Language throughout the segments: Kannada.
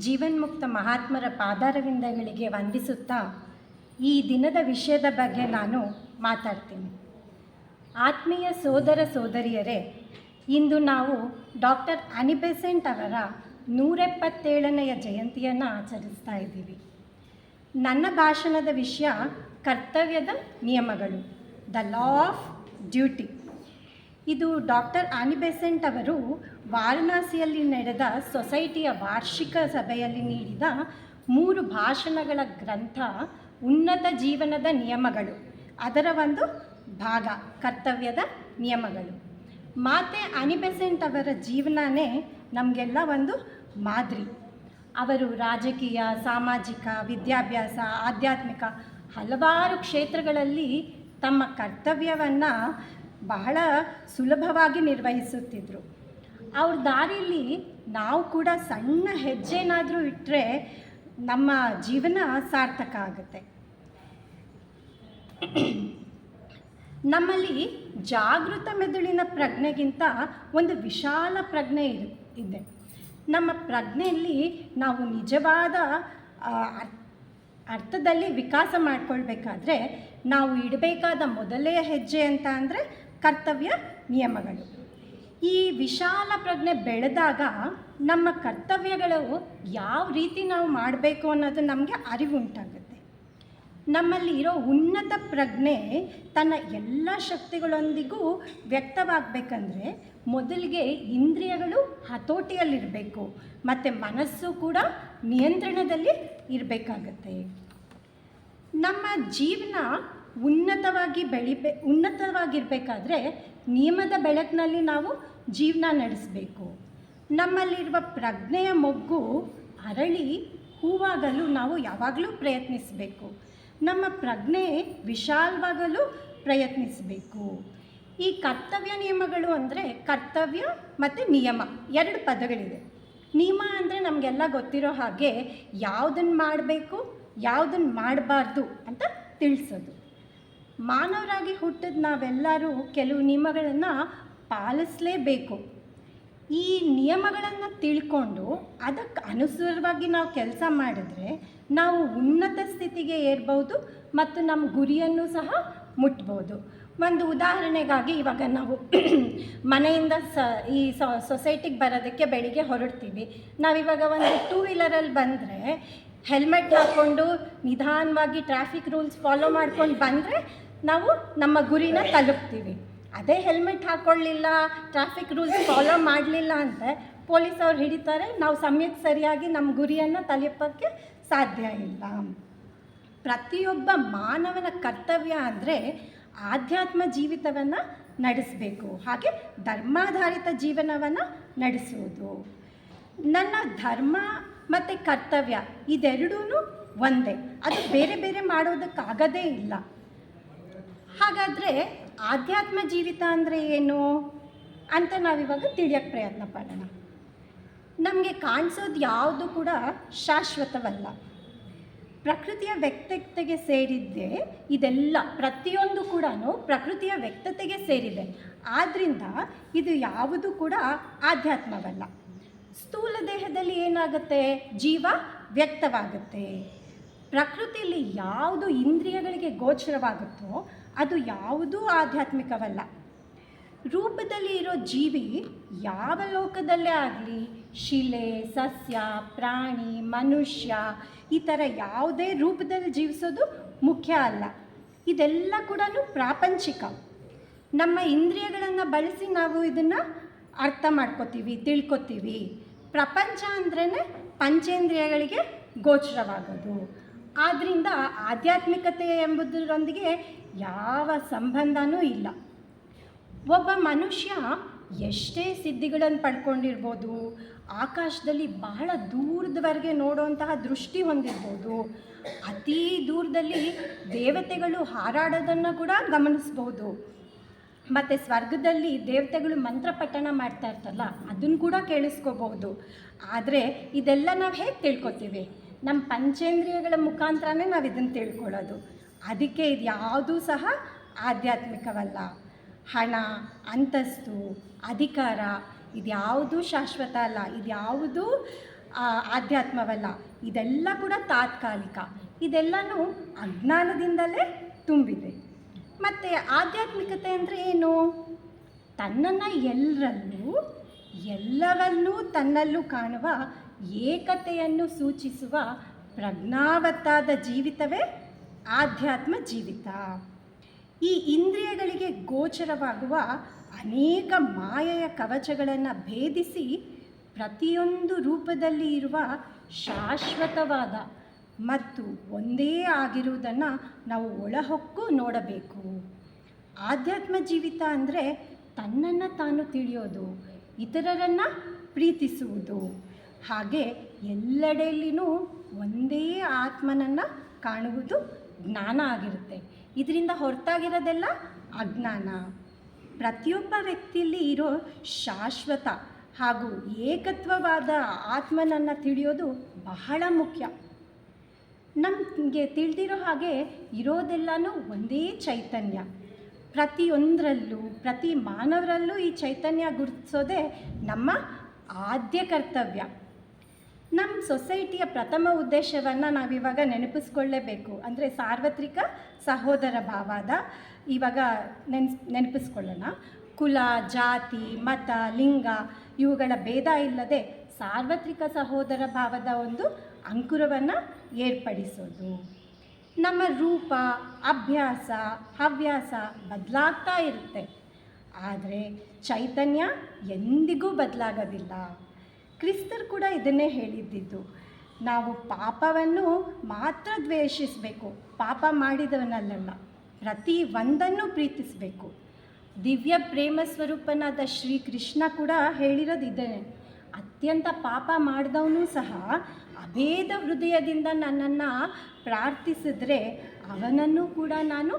ಜೀವನ್ಮುಕ್ತ ಮಹಾತ್ಮರ ಪಾದಾರವಿಂದಗಳಿಗೆ ವಂದಿಸುತ್ತಾ ಈ ದಿನದ ವಿಷಯದ ಬಗ್ಗೆ ನಾನು ಮಾತಾಡ್ತೀನಿ. ಆತ್ಮೀಯ ಸೋದರ ಸೋದರಿಯರೇ, ಇಂದು ನಾವು ಡಾಕ್ಟರ್ ಅನಿ ಬೆಸೆಂಟ್ ಅವರ 177ನೆಯ ಜಯಂತಿಯನ್ನು ಆಚರಿಸ್ತಾ ಇದ್ದೀವಿ. ನನ್ನ ಭಾಷಣದ ವಿಷಯ ಕರ್ತವ್ಯದ ನಿಯಮಗಳು, ದ ಲಾ ಆಫ್ ಡ್ಯೂಟಿ. ಇದು ಡಾಕ್ಟರ್ ಅನಿ ಬೆಸೆಂಟ್ ಅವರು ವಾರಣಾಸಿಯಲ್ಲಿ ನಡೆದ ಸೊಸೈಟಿಯ ವಾರ್ಷಿಕ ಸಭೆಯಲ್ಲಿ ನೀಡಿದ 3 ಭಾಷಣಗಳ ಗ್ರಂಥ ಉನ್ನತ ಜೀವನದ ನಿಯಮಗಳು. ಅದರ ಒಂದು ಭಾಗ ಕರ್ತವ್ಯದ ನಿಯಮಗಳು. ಮಾತೆ ಅನಿ ಬೆಸೆಂಟ್ ಅವರ ಜೀವನನೇ ನಮಗೆಲ್ಲ ಒಂದು ಮಾದರಿ. ಅವರು ರಾಜಕೀಯ, ಸಾಮಾಜಿಕ, ವಿದ್ಯಾಭ್ಯಾಸ, ಆಧ್ಯಾತ್ಮಿಕ ಹಲವಾರು ಕ್ಷೇತ್ರಗಳಲ್ಲಿ ತಮ್ಮ ಕರ್ತವ್ಯವನ್ನು ಬಹಳ ಸುಲಭವಾಗಿ ನಿರ್ವಹಿಸುತ್ತಿದ್ದರು. ಅವ್ರ ದಾರಿಯಲ್ಲಿ ನಾವು ಕೂಡ ಸಣ್ಣ ಹೆಜ್ಜೆನಾದರೂ ಇಟ್ಟರೆ ನಮ್ಮ ಜೀವನ ಸಾರ್ಥಕ ಆಗುತ್ತೆ. ನಮ್ಮಲ್ಲಿ ಜಾಗೃತ ಮೆದುಳಿನ ಪ್ರಜ್ಞೆಗಿಂತ ಒಂದು ವಿಶಾಲ ಪ್ರಜ್ಞೆ ಇದೆ. ನಮ್ಮ ಪ್ರಜ್ಞೆಯಲ್ಲಿ ನಾವು ನಿಜವಾದ ಅರ್ಥದಲ್ಲಿ ವಿಕಾಸ ಮಾಡಿಕೊಳ್ಬೇಕಾದ್ರೆ ನಾವು ಇಡಬೇಕಾದ ಮೊದಲೇ ಹೆಜ್ಜೆ ಅಂತ ಅಂದರೆ ಕರ್ತವ್ಯ ನಿಯಮಗಳು. ಈ ವಿಶಾಲ ಪ್ರಜ್ಞೆ ಬೆಳೆದಾಗ ನಮ್ಮ ಕರ್ತವ್ಯಗಳು ಯಾವ ರೀತಿ ನಾವು ಮಾಡಬೇಕು ಅನ್ನೋದು ನಮಗೆ ಅರಿವುಂಟಾಗುತ್ತೆ. ನಮ್ಮಲ್ಲಿ ಇರೋ ಉನ್ನತ ಪ್ರಜ್ಞೆ ತನ್ನ ಎಲ್ಲ ಶಕ್ತಿಗಳೊಂದಿಗೂ ವ್ಯಕ್ತವಾಗಬೇಕಂದ್ರೆ ಮೊದಲಿಗೆ ಇಂದ್ರಿಯಗಳು ಹತೋಟಿಯಲ್ಲಿರಬೇಕು ಮತ್ತು ಮನಸ್ಸು ಕೂಡ ನಿಯಂತ್ರಣದಲ್ಲಿ ಇರಬೇಕಾಗತ್ತೆ. ನಮ್ಮ ಜೀವನ ಉನ್ನತವಾಗಿರಬೇಕಾದ್ರೆ ನಿಯಮದ ಬೆಳಕಿನಲ್ಲಿ ನಾವು ಜೀವನ ನಡೆಸಬೇಕು. ನಮ್ಮಲ್ಲಿರುವ ಪ್ರಜ್ಞೆಯ ಮೊಗ್ಗು ಅರಳಿ ಹೂವಾಗಲು ನಾವು ಯಾವಾಗಲೂ ಪ್ರಯತ್ನಿಸಬೇಕು. ನಮ್ಮ ಪ್ರಜ್ಞೆ ವಿಶಾಲವಾಗಲು ಪ್ರಯತ್ನಿಸಬೇಕು. ಈ ಕರ್ತವ್ಯ ನಿಯಮಗಳು ಅಂದರೆ ಕರ್ತವ್ಯ ಮತ್ತು ನಿಯಮ 2 ಪದಗಳಿದೆ. ನಿಯಮ ಅಂದರೆ ನಮಗೆಲ್ಲ ಗೊತ್ತಿರೋ ಹಾಗೆ ಯಾವುದನ್ನು ಮಾಡಬೇಕು, ಯಾವುದನ್ನು ಮಾಡಬಾರ್ದು ಅಂತ ತಿಳಿಸೋದು. ಮಾನವರಾಗಿ ಹುಟ್ಟಿದ ನಾವೆಲ್ಲರೂ ಕೆಲವು ನಿಯಮಗಳನ್ನು ಪಾಲಿಸಲೇಬೇಕು. ಈ ನಿಯಮಗಳನ್ನು ತಿಳ್ಕೊಂಡು ಅದಕ್ಕೆ ಅನುಸಾರವಾಗಿ ನಾವು ಕೆಲಸ ಮಾಡಿದ್ರೆ ನಾವು ಉನ್ನತ ಸ್ಥಿತಿಗೆ ಏರ್ಬೋದು ಮತ್ತು ನಮ್ಮ ಗುರಿಯನ್ನು ಸಹ ಮುಟ್ಬೋದು. ಒಂದು ಉದಾಹರಣೆಗಾಗಿ ಇವಾಗ ನಾವು ಮನೆಯಿಂದ ಈ ಸೊಸೈಟಿಗೆ ಬರೋದಕ್ಕೆ ಬೆಳಿಗ್ಗೆ ಹೊರಡ್ತೀವಿ. ನಾವಿವಾಗ ಒಂದು 2 ವೀಲರಲ್ಲಿ ಬಂದರೆ ಹೆಲ್ಮೆಟ್ ಹಾಕ್ಕೊಂಡು ನಿಧಾನವಾಗಿ ಟ್ರಾಫಿಕ್ ರೂಲ್ಸ್ ಫಾಲೋ ಮಾಡ್ಕೊಂಡು ಬಂದರೆ ನಾವು ನಮ್ಮ ಗುರಿನ ತಲುಪ್ತೀವಿ. ಅದೇ ಹೆಲ್ಮೆಟ್ ಹಾಕ್ಕೊಳ್ಳಿಲ್ಲ, ಟ್ರಾಫಿಕ್ ರೂಲ್ಸ್ ಫಾಲೋ ಮಾಡಲಿಲ್ಲ ಅಂದರೆ ಪೊಲೀಸವ್ರು ಹಿಡಿತಾರೆ, ನಾವು ಸಮಯಕ್ಕೆ ಸರಿಯಾಗಿ ನಮ್ಮ ಗುರಿಯನ್ನು ತಲುಪೋಕ್ಕೆ ಸಾಧ್ಯ ಇಲ್ಲ. ಪ್ರತಿಯೊಬ್ಬ ಮಾನವನ ಕರ್ತವ್ಯ ಅಂದರೆ ಆಧ್ಯಾತ್ಮ ಜೀವಿತವನ್ನು ನಡೆಸಬೇಕು, ಹಾಗೆ ಧರ್ಮಾಧಾರಿತ ಜೀವನವನ್ನು ನಡೆಸುವುದು. ನನ್ನ ಧರ್ಮ ಮತ್ತು ಕರ್ತವ್ಯ ಇದೆರಡೂ ಒಂದೇ, ಅದು ಬೇರೆ ಬೇರೆ ಮಾಡೋದಕ್ಕಾಗದೇ ಇಲ್ಲ. ಹಾಗಾದರೆ ಆಧ್ಯಾತ್ಮ ಜೀವಿತ ಅಂದರೆ ಏನು ಅಂತ ನಾವಿವಾಗ ತಿಳಿಯೋಕ್ಕೆ ಪ್ರಯತ್ನ ಪಡೋಣ. ನಮಗೆ ಕಾಣಿಸೋದು ಯಾವುದು ಕೂಡ ಶಾಶ್ವತವಲ್ಲ. ಪ್ರಕೃತಿಯ ವ್ಯಕ್ತತೆಗೆ ಸೇರಿದ್ದೆ ಇದೆಲ್ಲ, ಪ್ರತಿಯೊಂದು ಕೂಡ ಪ್ರಕೃತಿಯ ವ್ಯಕ್ತತೆಗೆ ಸೇರಿದೆ. ಆದ್ದರಿಂದ ಇದು ಯಾವುದು ಕೂಡ ಆಧ್ಯಾತ್ಮವಲ್ಲ. ಸ್ಥೂಲ ದೇಹದಲ್ಲಿ ಏನಾಗುತ್ತೆ, ಜೀವ ವ್ಯಕ್ತವಾಗುತ್ತೆ. ಪ್ರಕೃತಿಯಲ್ಲಿ ಯಾವುದು ಇಂದ್ರಿಯಗಳಿಗೆ ಗೋಚರವಾಗುತ್ತೋ ಅದು ಯಾವುದೂ ಆಧ್ಯಾತ್ಮಿಕವಲ್ಲ. ರೂಪದಲ್ಲಿ ಇರೋ ಜೀವಿ ಯಾವ ಲೋಕದಲ್ಲೇ ಆಗಲಿ, ಶಿಲೆ, ಸಸ್ಯ, ಪ್ರಾಣಿ, ಮನುಷ್ಯ ಈ ಥರ ಯಾವುದೇ ರೂಪದಲ್ಲಿ ಜೀವಿಸೋದು ಮುಖ್ಯ ಅಲ್ಲ. ಇದೆಲ್ಲ ಕೂಡ ಪ್ರಾಪಂಚಿಕ. ನಮ್ಮ ಇಂದ್ರಿಯಗಳನ್ನು ಬಳಸಿ ನಾವು ಇದನ್ನು ಅರ್ಥ ಮಾಡ್ಕೋತೀವಿ, ತಿಳ್ಕೊತೀವಿ. ಪ್ರಪಂಚ ಅಂದ್ರೇ ಪಂಚೇಂದ್ರಿಯಗಳಿಗೆ ಗೋಚರವಾಗೋದು. ಆದ್ದರಿಂದ ಆಧ್ಯಾತ್ಮಿಕತೆ ಎಂಬುದರೊಂದಿಗೆ ಯಾವ ಸಂಬಂಧನೂ ಇಲ್ಲ. ಒಬ್ಬ ಮನುಷ್ಯ ಎಷ್ಟೇ ಸಿದ್ಧಿಗಳನ್ನು ಪಡ್ಕೊಂಡಿರ್ಬೋದು, ಆಕಾಶದಲ್ಲಿ ಬಹಳ ದೂರದವರೆಗೆ ನೋಡುವಂತಹ ದೃಷ್ಟಿ ಹೊಂದಿರ್ಬೋದು, ಅತೀ ದೂರದಲ್ಲಿ ದೇವತೆಗಳು ಹಾರಾಡೋದನ್ನು ಕೂಡ ಗಮನಿಸ್ಬೋದು, ಮತ್ತು ಸ್ವರ್ಗದಲ್ಲಿ ದೇವತೆಗಳು ಮಂತ್ರ ಪಠಣ ಮಾಡ್ತಾ ಇರ್ತಾರಲ್ಲ ಅದನ್ನು ಕೂಡ ಕೇಳಿಸ್ಕೋಬಹುದು. ಆದರೆ ಇದೆಲ್ಲ ನಾವು ಹೇಗೆ ತಿಳ್ಕೊತೀವಿ? ನಮ್ಮ ಪಂಚೇಂದ್ರಿಯಗಳ ಮುಖಾಂತರನೇ ನಾವು ಇದನ್ನು ತಿಳ್ಕೊಳ್ಳೋದು. ಅದಕ್ಕೆ ಇದು ಯಾವುದೂ ಸಹ ಆಧ್ಯಾತ್ಮಿಕವಲ್ಲ. ಹಣ, ಅಂತಸ್ತು, ಅಧಿಕಾರ ಇದ್ಯಾವುದೂ ಶಾಶ್ವತ ಅಲ್ಲ. ಇದ್ಯಾವುದೂ ಆಧ್ಯಾತ್ಮವಲ್ಲ. ಇದೆಲ್ಲ ಕೂಡ ತಾತ್ಕಾಲಿಕ. ಇದೆಲ್ಲನೂ ಅಜ್ಞಾನದಿಂದಲೇ ತುಂಬಿದೆ. ಮತ್ತು ಆಧ್ಯಾತ್ಮಿಕತೆ ಅಂದರೆ ಏನು? ತನ್ನನ್ನು ಎಲ್ಲರಲ್ಲೂ ಎಲ್ಲವನ್ನೂ ತನ್ನಲ್ಲೂ ಕಾಣುವ ಏಕತೆಯನ್ನು ಸೂಚಿಸುವ ಪ್ರಜ್ಞಾವತ್ತಾದ ಜೀವಿತವೇ ಆಧ್ಯಾತ್ಮ ಜೀವಿತ. ಈ ಇಂದ್ರಿಯಗಳಿಗೆ ಗೋಚರವಾಗುವ ಅನೇಕ ಮಾಯೆಯ ಕವಚಗಳನ್ನು ಭೇದಿಸಿ ಪ್ರತಿಯೊಂದು ರೂಪದಲ್ಲಿ ಇರುವ ಶಾಶ್ವತವಾದ ಮತ್ತು ಒಂದೇ ಆಗಿರುವುದನ್ನು ನಾವು ಒಳಹೊಕ್ಕು ನೋಡಬೇಕು. ಆಧ್ಯಾತ್ಮ ಜೀವಿತ ಅಂದರೆ ತನ್ನನ್ನು ತಾನು ತಿಳಿಯೋದು, ಇತರರನ್ನು ಪ್ರೀತಿಸುವುದು, ಹಾಗೆ ಎಲ್ಲೆಡೆಯಲ್ಲಿನೂ ಒಂದೇ ಆತ್ಮನನ್ನು ಕಾಣುವುದು ಜ್ಞಾನ ಆಗಿರುತ್ತೆ. ಇದರಿಂದ ಹೊರತಾಗಿರೋದೆಲ್ಲ ಅಜ್ಞಾನ. ಪ್ರತಿಯೊಬ್ಬ ವ್ಯಕ್ತಿಯಲ್ಲಿ ಇರೋ ಶಾಶ್ವತ ಹಾಗೂ ಏಕತ್ವವಾದ ಆತ್ಮನನ್ನು ತಿಳಿಯೋದು ಬಹಳ ಮುಖ್ಯ. ನಮಗೆ ತಿಳಿದಿರೋ ಹಾಗೆ ಇರೋದೆಲ್ಲನೂ ಒಂದೇ ಚೈತನ್ಯ. ಪ್ರತಿಯೊಂದರಲ್ಲೂ ಪ್ರತಿ ಮಾನವರಲ್ಲೂ ಈ ಚೈತನ್ಯ ಗುರುತಿಸೋದೇ ನಮ್ಮ ಆದ್ಯ ಕರ್ತವ್ಯ. ನಮ್ಮ ಸೊಸೈಟಿಯ ಪ್ರಥಮ ಉದ್ದೇಶವನ್ನು ನಾವಿವಾಗ ನೆನಪಿಸ್ಕೊಳ್ಳೇಬೇಕು. ಅಂದರೆ ಸಾರ್ವತ್ರಿಕ ಸಹೋದರ ಭಾವದ ಇವಾಗ ನೆನಪಿಸ್ಕೊಳ್ಳೋಣ. ಕುಲ, ಜಾತಿ, ಮತ, ಲಿಂಗ ಇವುಗಳ ಭೇದ ಇಲ್ಲದೆ ಸಾರ್ವತ್ರಿಕ ಸಹೋದರ ಭಾವದ ಒಂದು ಅಂಕುರವನ್ನು ಏರ್ಪಡಿಸೋದು. ನಮ್ಮ ರೂಪ, ಅಭ್ಯಾಸ, ಹವ್ಯಾಸ ಬದಲಾಗ್ತಾ ಇರುತ್ತೆ, ಆದರೆ ಚೈತನ್ಯ ಎಂದಿಗೂ ಬದಲಾಗೋದಿಲ್ಲ. ಕ್ರಿಸ್ತರು ಕೂಡ ಇದನ್ನೇ ಹೇಳಿದ್ದಿದ್ದು. ನಾವು ಪಾಪವನ್ನು ಮಾತ್ರ ದ್ವೇಷಿಸಬೇಕು, ಪಾಪ ಮಾಡಿದವನಲ್ಲ, ಪ್ರತಿ ಒಂದನ್ನು ಪ್ರೀತಿಸಬೇಕು. ದಿವ್ಯ ಪ್ರೇಮ ಸ್ವರೂಪನಾದ ಶ್ರೀಕೃಷ್ಣ ಕೂಡ ಹೇಳಿರೋದು ಇದನ್ನೇ. ಅತ್ಯಂತ ಪಾಪ ಮಾಡಿದವನು ಸಹ ಅಭೇದ ಹೃದಯದಿಂದ ನನ್ನನ್ನು ಪ್ರಾರ್ಥಿಸಿದ್ರೆ ಅವನನ್ನು ಕೂಡ ನಾನು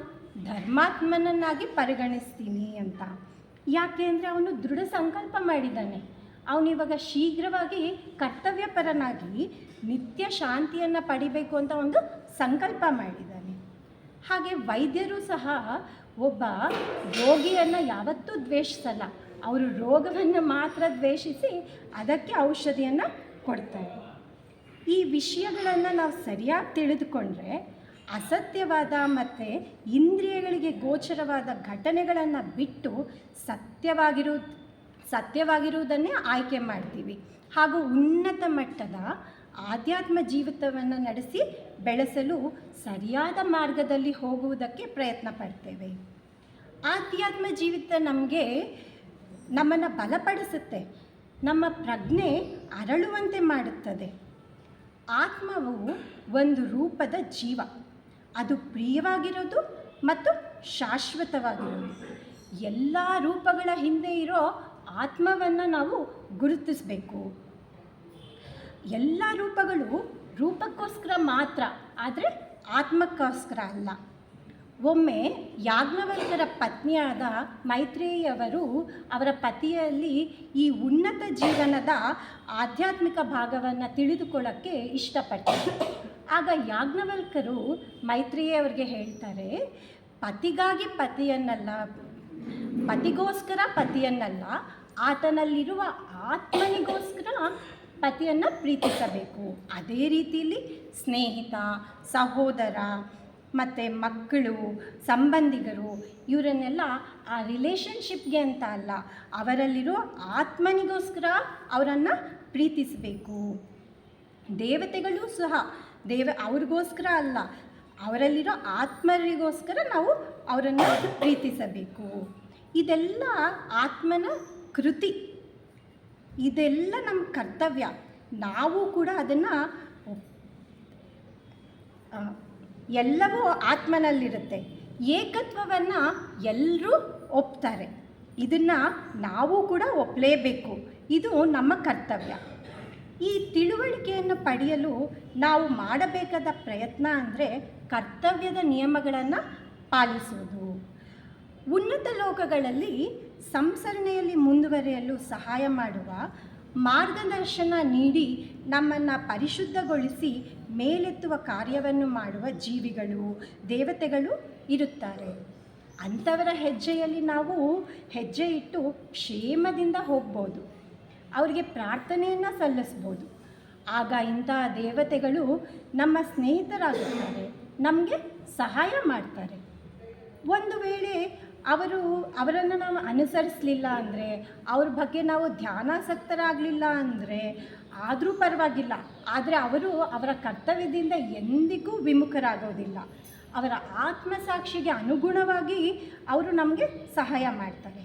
ಧರ್ಮಾತ್ಮನನ್ನಾಗಿ ಪರಿಗಣಿಸ್ತೀನಿ ಅಂತ. ಯಾಕೆ ಅಂದರೆ ಅವನು ದೃಢ ಸಂಕಲ್ಪ ಮಾಡಿದ್ದಾನೆ. ಅವನಿವಾಗ ಶೀಘ್ರವಾಗಿ ಕರ್ತವ್ಯಪರನಾಗಿ ನಿತ್ಯ ಶಾಂತಿಯನ್ನು ಪಡಿಬೇಕು ಅಂತ ಒಂದು ಸಂಕಲ್ಪ ಮಾಡಿದ್ದಾನೆ. ಹಾಗೆ ವೈದ್ಯರು ಸಹ ಒಬ್ಬ ರೋಗಿಯನ್ನು ಯಾವತ್ತೂ ದ್ವೇಷಿಸಲ್ಲ. ಅವರು ರೋಗವನ್ನು ಮಾತ್ರ ದ್ವೇಷಿಸಿ ಅದಕ್ಕೆ ಔಷಧಿಯನ್ನು ಕೊಡ್ತಾರೆ. ಈ ವಿಷಯಗಳನ್ನು ನಾವು ಸರಿಯಾಗಿ ತಿಳಿದುಕೊಂಡ್ರೆ ಅಸತ್ಯವಾದ ಮತ್ತು ಇಂದ್ರಿಯಗಳಿಗೆ ಗೋಚರವಾದ ಘಟನೆಗಳನ್ನು ಬಿಟ್ಟು ಸತ್ಯವಾಗಿರುವುದನ್ನೇ ಆಯ್ಕೆ ಮಾಡ್ತೀವಿ. ಹಾಗೂ ಉನ್ನತ ಮಟ್ಟದ ಆಧ್ಯಾತ್ಮ ಜೀವಿತವನ್ನು ನಡೆಸಿ ಬೆಳೆಸಲು ಸರಿಯಾದ ಮಾರ್ಗದಲ್ಲಿ ಹೋಗುವುದಕ್ಕೆ ಪ್ರಯತ್ನ ಪಡ್ತೇವೆ. ಆಧ್ಯಾತ್ಮ ಜೀವಿತ ನಮ್ಮನ್ನು ಬಲಪಡಿಸುತ್ತೆ, ನಮ್ಮ ಪ್ರಜ್ಞೆ ಅರಳುವಂತೆ ಮಾಡುತ್ತದೆ. ಆತ್ಮವು ಒಂದು ರೂಪದ ಜೀವ, ಅದು ಪ್ರಿಯವಾಗಿರೋದು ಮತ್ತು ಶಾಶ್ವತವಾಗಿರೋದು. ಎಲ್ಲ ರೂಪಗಳ ಹಿಂದೆ ಇರೋ ಆತ್ಮವನ್ನು ನಾವು ಗುರುತಿಸಬೇಕು. ಎಲ್ಲ ರೂಪಗಳು ರೂಪಕ್ಕೋಸ್ಕರ ಮಾತ್ರ, ಆದರೆ ಆತ್ಮಕ್ಕೋಸ್ಕರ ಅಲ್ಲ. ಒಮ್ಮೆ ಯಾಜ್ಞವಲ್ಕ್ಯರ ಪತ್ನಿಯಾದ ಮೈತ್ರೇಯಿಯವರು ಅವರ ಪತಿಯಲ್ಲಿ ಈ ಉನ್ನತ ಜೀವನದ ಆಧ್ಯಾತ್ಮಿಕ ಭಾಗವನ್ನು ತಿಳಿದುಕೊಳ್ಳೋಕ್ಕೆ ಇಷ್ಟಪಟ್ಟರು. ಆಗ ಯಾಜ್ಞವಲ್ಕ್ಯರು ಮೈತ್ರೇಯಿಯವರಿಗೆ ಹೇಳ್ತಾರೆ, ಪತಿಗಾಗಿ ಪತಿಗೋಸ್ಕರ ಪತಿಯನ್ನಲ್ಲ, ಆತನಲ್ಲಿರುವ ಆತ್ಮನಿಗೋಸ್ಕರ ಪತಿಯನ್ನು ಪ್ರೀತಿಸಬೇಕು. ಅದೇ ರೀತಿಯಲ್ಲಿ ಸ್ನೇಹಿತ, ಸಹೋದರ ಮತ್ತು ಮಕ್ಕಳು, ಸಂಬಂಧಿಗರು ಇವರನ್ನೆಲ್ಲ ಆ ರಿಲೇಷನ್ಶಿಪ್ಗೆ ಅಂತ ಅಲ್ಲ, ಅವರಲ್ಲಿರೋ ಆತ್ಮನಿಗೋಸ್ಕರ ಅವರನ್ನು ಪ್ರೀತಿಸಬೇಕು. ದೇವತೆಗಳು ಸಹ ಅವ್ರಿಗೋಸ್ಕರ ಅಲ್ಲ, ಅವರಲ್ಲಿರೋ ಆತ್ಮರಿಗೋಸ್ಕರ ನಾವು ಅವರನ್ನು ಪ್ರೀತಿಸಬೇಕು. ಇದೆಲ್ಲ ಆತ್ಮನ ಕೃತಿ, ಇದೆಲ್ಲ ನಮ್ಮ ಕರ್ತವ್ಯ. ನಾವು ಕೂಡ ಅದನ್ನು ಎಲ್ಲವೂ ಆತ್ಮನಲ್ಲಿರುತ್ತೆ. ಏಕತ್ವವನ್ನು ಎಲ್ಲರೂ ಒಪ್ತಾರೆ, ಇದನ್ನು ನಾವು ಕೂಡ ಒಪ್ಪಲೇಬೇಕು. ಇದು ನಮ್ಮ ಕರ್ತವ್ಯ. ಈ ತಿಳುವಳಿಕೆಯನ್ನು ಪಡೆಯಲು ನಾವು ಮಾಡಬೇಕಾದ ಪ್ರಯತ್ನ ಅಂದರೆ ಕರ್ತವ್ಯದ ನಿಯಮಗಳನ್ನು ಪಾಲಿಸುವುದು. ಉನ್ನತ ಲೋಕಗಳಲ್ಲಿ ಸಂಸರಣೆಯಲ್ಲಿ ಮುಂದುವರಿಯಲು ಸಹಾಯ ಮಾಡುವ, ಮಾರ್ಗದರ್ಶನ ನೀಡಿ ನಮ್ಮನ್ನು ಪರಿಶುದ್ಧಗೊಳಿಸಿ ಮೇಲೆತ್ತುವ ಕಾರ್ಯವನ್ನು ಮಾಡುವ ಜೀವಿಗಳು, ದೇವತೆಗಳು ಇರುತ್ತಾರೆ. ಅಂಥವರ ಹೆಜ್ಜೆಯಲ್ಲಿ ನಾವು ಹೆಜ್ಜೆ ಇಟ್ಟು ಕ್ಷೇಮದಿಂದ ಹೋಗ್ಬೋದು, ಅವರಿಗೆ ಪ್ರಾರ್ಥನೆಯನ್ನು ಸಲ್ಲಿಸ್ಬೋದು. ಆಗ ಇಂತಹ ದೇವತೆಗಳು ನಮ್ಮ ಸ್ನೇಹಿತರಾಗುತ್ತಾರೆ, ನಮಗೆ ಸಹಾಯ ಮಾಡ್ತಾರೆ. ಒಂದು ವೇಳೆ ಅವರನ್ನು ನಾವು ಅನುಸರಿಸಲಿಲ್ಲ ಅಂದರೆ, ಅವ್ರ ಬಗ್ಗೆ ನಾವು ಧ್ಯಾನಾಸಕ್ತರಾಗಲಿಲ್ಲ ಅಂದರೆ ಆದರೂ ಪರವಾಗಿಲ್ಲ, ಆದರೆ ಅವರ ಕರ್ತವ್ಯದಿಂದ ಎಂದಿಗೂ ವಿಮುಖರಾಗೋದಿಲ್ಲ. ಅವರ ಆತ್ಮಸಾಕ್ಷಿಗೆ ಅನುಗುಣವಾಗಿ ಅವರು ನಮಗೆ ಸಹಾಯ ಮಾಡ್ತಾರೆ.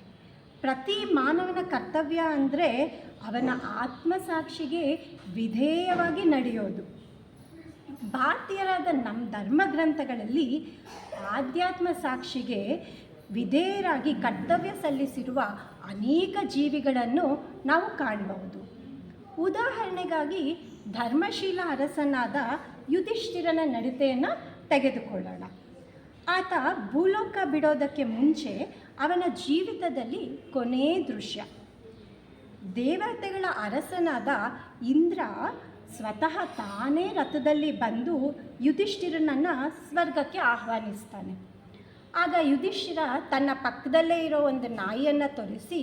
ಪ್ರತಿ ಮಾನವನ ಕರ್ತವ್ಯ ಅಂದರೆ ಅವನ ಆತ್ಮಸಾಕ್ಷಿಗೆ ವಿಧೇಯವಾಗಿ ನಡೆಯೋದು. ಭಾರತೀಯರಾದ ನಮ್ಮ ಧರ್ಮಗ್ರಂಥಗಳಲ್ಲಿ ಆಧ್ಯಾತ್ಮ ಸಾಕ್ಷಿಗೆ ವಿಧೇಯರಾಗಿ ಕರ್ತವ್ಯ ಸಲ್ಲಿಸಿರುವ ಅನೇಕ ಜೀವಿಗಳನ್ನು ನಾವು ಕಾಣಬಹುದು. ಉದಾಹರಣೆಗಾಗಿ ಧರ್ಮಶೀಲ ಅರಸನಾದ ಯುಧಿಷ್ಠಿರನ ನಡತೆಯನ್ನು ತೆಗೆದುಕೊಳ್ಳೋಣ. ಆತ ಭೂಲೋಕ ಬಿಡೋದಕ್ಕೆ ಮುಂಚೆ ಅವನ ಜೀವಿತದಲ್ಲಿ ಕೊನೆ ದೃಶ್ಯ. ದೇವತೆಗಳ ಅರಸನಾದ ಇಂದ್ರ ಸ್ವತಃ ತಾನೇ ರಥದಲ್ಲಿ ಬಂದು ಯುಧಿಷ್ಠಿರನನ್ನು ಸ್ವರ್ಗಕ್ಕೆ ಆಹ್ವಾನಿಸ್ತಾನೆ. ಆಗ ಯುಧಿಷ್ಠಿರ ತನ್ನ ಪಕ್ಕದಲ್ಲೇ ಇರೋ ಒಂದು ನಾಯಿಯನ್ನು ತೋರಿಸಿ,